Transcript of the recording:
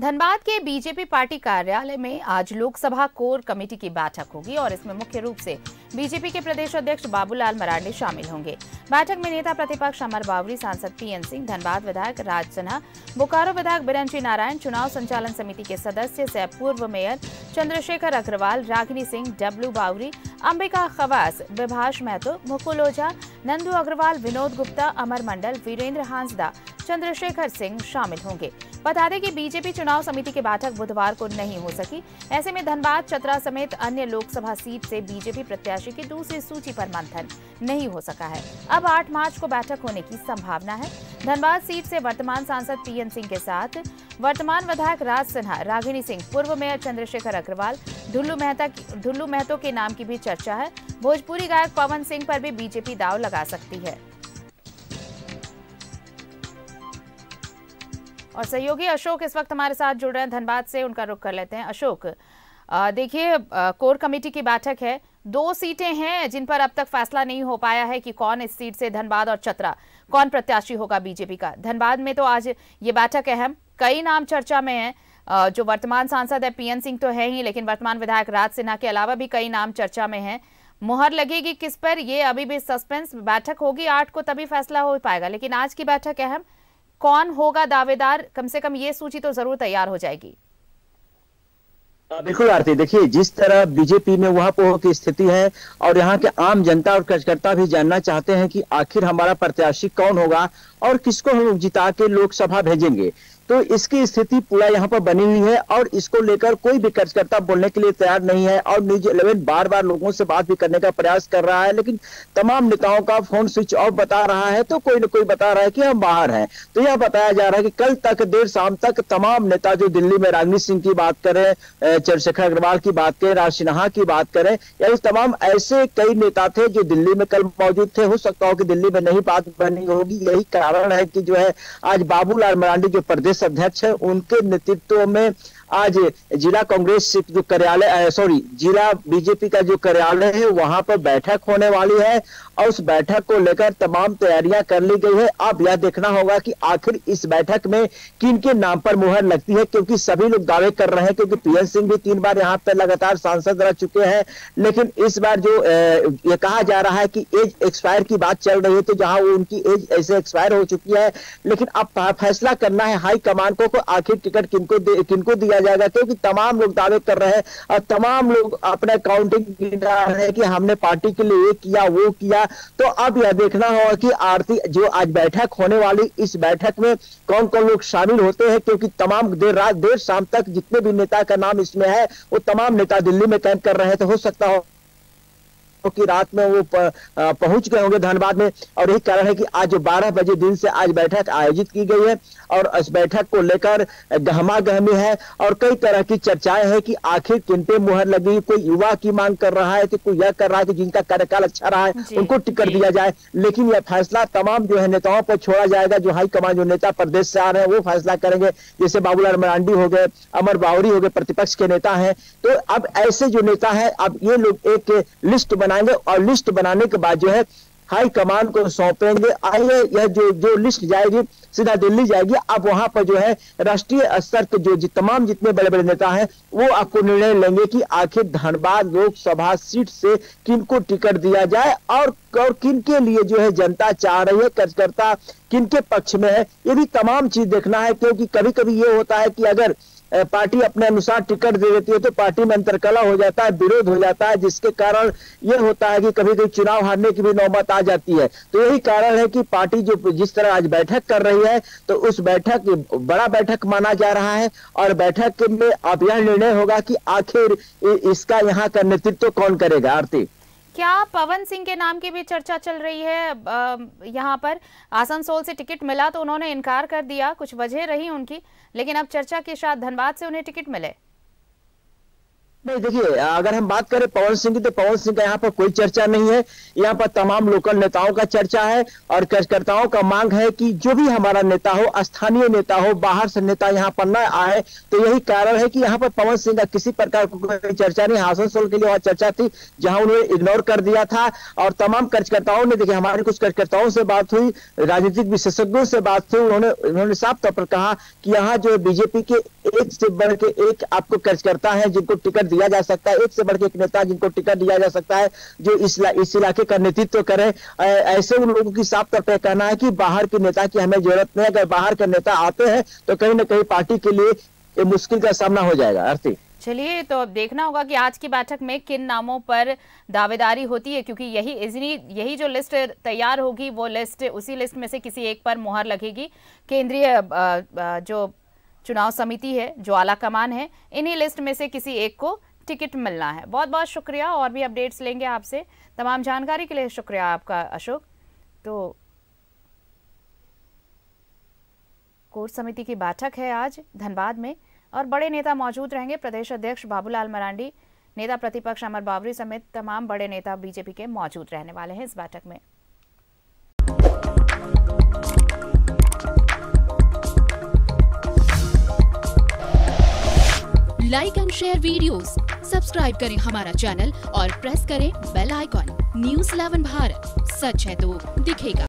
धनबाद के BJP party कार्यालय में आज लोकसभा कोर कमेटी की बैठक होगी और इसमें मुख्य रूप से बीजेपी के प्रदेश अध्यक्ष बाबूलाल मरांडी शामिल होंगे। बैठक में नेता प्रतिपक्ष अमर बावरी, सांसद पीएन सिंह, धनबाद विधायक राज सिन्हा, बोकारो विधायक बिरंची नारायण, चुनाव संचालन समिति के सदस्य सह पूर्व मेयर चंद्रशेखर अग्रवाल, रागिनी सिंह, डब्लू बावरी, अंबिका खवास, विभाष महतो, मुकुल ओझा, नंदू अग्रवाल, विनोद गुप्ता, अमर मंडल, वीरेंद्र हांसदा, चंद्रशेखर सिंह शामिल होंगे। बता दें कि बीजेपी चुनाव समिति की बैठक बुधवार को नहीं हो सकी। ऐसे में धनबाद, चतरा समेत अन्य लोकसभा सीट से बीजेपी प्रत्याशी की दूसरी सूची पर मंथन नहीं हो सका है। अब 8 मार्च को बैठक होने की संभावना है। धनबाद सीट से वर्तमान सांसद पीएन सिंह के साथ वर्तमान विधायक राज सिन्हा, रागिनी सिंह, पूर्व मेयर चंद्रशेखर अग्रवाल, ढुल्लू महतो के नाम की भी चर्चा है। भोजपुरी गायक पवन सिंह पर भी बीजेपी दांव लगा सकती है। और सहयोगी अशोक इस वक्त हमारे साथ जुड़ रहे हैं धनबाद से, उनका रुख कर लेते हैं। अशोक, देखिए, कोर कमेटी की बैठक है, 2 सीटें हैं जिन पर अब तक फैसला नहीं हो पाया है कि कौन इस सीट से, धनबाद और चतरा, कौन प्रत्याशी होगा बीजेपी का। धनबाद में तो आज ये बैठक अहम, कई नाम चर्चा में हैं। जो वर्तमान सांसद है पीएन सिंह तो है ही, लेकिन वर्तमान विधायक राज सिन्हा के अलावा भी कई नाम चर्चा में हैं। मुहर लगेगी किस पर, ये अभी भी सस्पेंस। बैठक होगी 8 को, तभी फैसला हो पाएगा, लेकिन आज की बैठक अहम। कौन होगा दावेदार, कम से कम ये सूची तो जरूर तैयार हो जाएगी। बिल्कुल आरती, देखिए जिस तरह बीजेपी में वहां पर की स्थिति है और यहाँ के आम जनता और कार्यकर्ता भी जानना चाहते हैं कि आखिर हमारा प्रत्याशी कौन होगा और किसको हम जिता के लोकसभा भेजेंगे, तो इसकी स्थिति पूरा यहाँ पर बनी हुई है और इसको लेकर कोई भी कार्यकर्ता बोलने के लिए तैयार नहीं है। और न्यूज 11 बार बार लोगों से बात भी करने का प्रयास कर रहा है, लेकिन तमाम नेताओं का फोन स्विच ऑफ बता रहा है, तो कोई न कोई बता रहा है कि हम बाहर हैं। तो यह बताया जा रहा है कि कल तक देर शाम तक तमाम नेता जो दिल्ली में रागिनी सिंह की बात करें, चंद्रशेखर अग्रवाल की बात करें, राज सिन्हा की बात करें, या तमाम ऐसे कई नेता थे जो दिल्ली में कल मौजूद थे। हो सकता हो कि दिल्ली में नहीं बात बनी होगी, यही कारण है कि जो है आज बाबूलाल मरांडी जो प्रदेश अध्यक्ष है, उनके नेतृत्व में आज जिला कांग्रेस जो कार्यालय जिला बीजेपी का जो कार्यालय है वहां पर बैठक होने वाली है और उस बैठक को लेकर तमाम तैयारियां कर ली गई है। अब यह देखना होगा कि आखिर इस बैठक में किन के नाम पर मुहर लगती है, क्योंकि सभी लोग दावे कर रहे हैं, क्योंकि पीएन सिंह भी 3 बार यहाँ पर लगातार सांसद रह चुके हैं, लेकिन इस बार जो ये कहा जा रहा है कि एज एक्सपायर की बात चल रही है, तो जहां उनकी एज ऐसे एक्सपायर हो चुकी है, लेकिन अब फैसला करना है हाईकमान को आखिर टिकट किनको दिया जाएगा, क्योंकि तमाम लोग दावे कर रहे हैं और तमाम लोग अपना काउंटिंग गिना रहे हैं कि हमने पार्टी के लिए ये किया वो किया। तो अब यह देखना होगा कि आरती जो आज बैठक होने वाली, इस बैठक में कौन कौन लोग शामिल होते हैं, क्योंकि तमाम देर शाम तक जितने भी नेता का नाम इसमें है वो तमाम नेता दिल्ली में कैंप कर रहे हैं। तो हो सकता हो कि रात में वो पहुंच गए होंगे धनबाद में, और यही कारण है कि आज 12 बजे दिन से आज बैठक आयोजित की गई है और इस बैठक को लेकर गहमा-गहमी है और कई तरह की चर्चाएं हैं कि आखिर किन पे मुहर लगी। कोई युवा की मांग कर रहा है, तो कोई यह कर रहा है कि जिनका कार्यकाल अच्छा रहा है उनको टिकट दिया जाए, लेकिन यह फैसला तमाम जो है नेताओं पर छोड़ा जाएगा। जो हाईकमान जो नेता प्रदेश से आ रहे हैं वो फैसला करेंगे, जैसे बाबूलाल मरांडी हो गए, अमर बावरी हो गए, प्रतिपक्ष के नेता हैं। तो अब ऐसे जो नेता है, अब ये लोग एक लिस्ट बनाएंगे और लिस्ट बनाने के बाद जो है हाई कमान को सौंपेंगे। आइए यह जो लिस्ट जाएगी सीधा दिल्ली जाएगी। अब वहां पर जो है राष्ट्रीय स्तर के जो तमाम जितने बड़े बड़े नेता हैं वो आपको निर्णय लेंगे कि आखिर धनबाद लोकसभा सीट से किनको टिकट दिया जाए और किन के लिए जो है जनता चाह रही है, कार्यकर्ता किन के पक्ष में है। ये भी तमाम चीज देखना है, क्योंकि कभी कभी ये होता है कि अगर पार्टी अपने अनुसार टिकट दे देती है तो पार्टी में अंतरकलह हो जाता है, विरोध हो जाता है, जिसके कारण ये होता है कि कभी कभी चुनाव हारने की भी नौबत आ जाती है। तो यही कारण है कि पार्टी जो जिस तरह आज बैठक कर रही है, तो उस बैठक बड़ा बैठक माना जा रहा है और बैठक में अब यह निर्णय होगा कि आखिर इसका यहाँ का नेतृत्व कौन करेगा। आरती, क्या पवन सिंह के नाम की भी चर्चा चल रही है? यहाँ पर आसनसोल से टिकट मिला तो उन्होंने इनकार कर दिया, कुछ वजह रही उनकी, लेकिन अब चर्चा के साथ धनबाद से उन्हें टिकट मिले। नहीं, देखिए, अगर हम बात करें पवन सिंह की, तो पवन सिंह का यहाँ पर कोई चर्चा नहीं है। यहाँ पर तमाम लोकल नेताओं का चर्चा है और कार्यकर्ताओं का मांग है कि जो भी हमारा नेता हो, स्थानीय नेता हो, बाहर से नेता यहाँ पर न आए। तो यही कारण है कि यहाँ पर पवन सिंह का किसी प्रकार की कोई चर्चा नहीं। आसनसोल के लिए वहां चर्चा थी, जहां उन्होंने इग्नोर कर दिया था। और तमाम कार्यकर्ताओं ने, देखिए, हमारे कुछ कार्यकर्ताओं से बात हुई, राजनीतिक विशेषज्ञों से बात हुई, उन्होंने साफ तौर पर कहा कि यहाँ जो बीजेपी के एक से बढ़ के एक आपको कार्यकर्ता है जिनको टिकट दिया जा सकता है, एक से बढ़ के एक नेता जिनको टिकट दिया जा सकता है, जो इस इलाके का नेतृत्व करे। ऐसे उन लोगों की साफ तौर पर कहना है कि बाहर के नेता की हमें जरूरत नहीं। अगर बाहर के नेता आते हैं तो कहीं ना कहीं पार्टी के लिए मुश्किल का सामना हो जाएगा। आरती, चलिए, तो अब देखना होगा कि आज की बैठक में किन नामों पर दावेदारी होती है, क्योंकि यही जो लिस्ट तैयार होगी, वो लिस्ट, उसी लिस्ट में से किसी एक पर मुहर लगेगी। केंद्रीय जो चुनाव समिति है, जो आला कमान है, इन्हीं लिस्ट में से किसी एक को टिकट मिलना है। बहुत बहुत शुक्रिया, और भी अपडेट्स लेंगे आपसे। तमाम जानकारी के लिए शुक्रिया आपका अशोक। तो कोर समिति की बैठक है आज धनबाद में, और बड़े नेता मौजूद रहेंगे। प्रदेश अध्यक्ष बाबूलाल मरांडी, नेता प्रतिपक्ष अमर बावरी समेत तमाम बड़े नेता बीजेपी के मौजूद रहने वाले हैं इस बैठक में। Like and share videos, subscribe करें हमारा चैनल और प्रेस करें बेल आइकॉन। न्यूज़ 11 भारत, सच है तो दिखेगा।